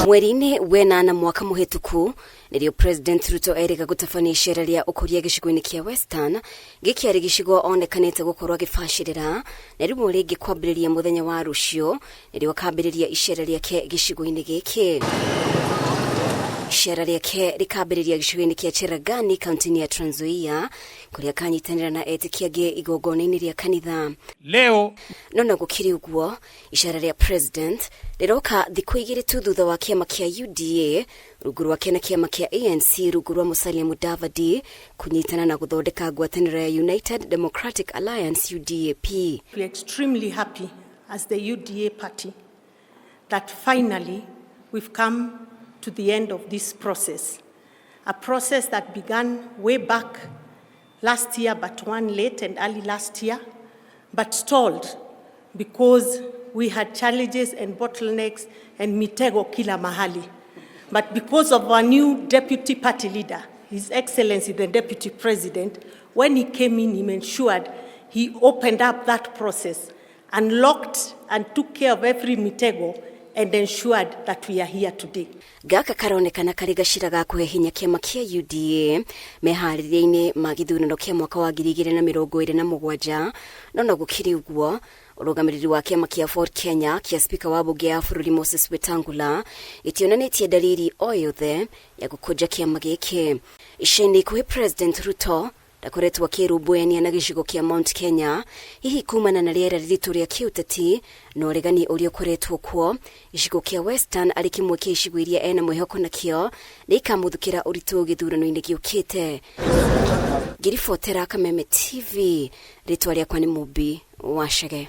Mweri-ini wenana mwaka muhituku nirio President Ruto erega gutabania icera ria ukuria gicigo-ini kia Western gikiari gicigo onekanite gukorwo gifashirira na rimwe ringi kwambiriria muthenya wa ruciu nirio kambiriria icera riake gicigo-ini giki. Icera riake rikambiriria gicigo-ini kia Cherangani kaunti ya Trans Nzoia kuria kanyitanira na etikia ge igogona-ini ria kanitha. Leo nona gukiri uguo icera ria President riroka thiku igiri tu thutha wa kiama kia UDA rungu rwa kena kiama kia ANC rungu rwa Musalia Mudavadi kunyitana na guthondeka ngwataniro ya United Democratic Alliance UDAP. We are extremely happy as the UDA party that finally we've come to the end of this process. A process that began way back last year, but one late and early last year, but stalled because we had challenges and bottlenecks and mitego kila mahali. But because of our new deputy party leader, His Excellency the Deputy President, when he came in, he ensured he opened up that process, unlocked and took care of every mitego and ensured that we are here today. Gaka karonekana kari gacira ga kuhehinya kiama kia UDA mehaririria-ini ma githurano kia mwaka wa 2027 nona gukiri uguo urugamiriri wa kiama kia Ford Kenya kia spika wa bunge ya bururi Moses Wetangula itionanitie dalili o yothe ya gukuja kiama giki. Isheni kuhe President Ruto ndakoretwo akirumbuania na gicigo kia Mount Kenya hihi kumana na riera riritu ria kiuteti no uregani uria ukoretwo kuo gicigo kia Western ari kimwe kia icigo iria ena mwihoko nakio nikamuthukira uritu githurano-ini giukite. Ngiribotera Kameme TV ritwa riakwa ni Mubi Wachage.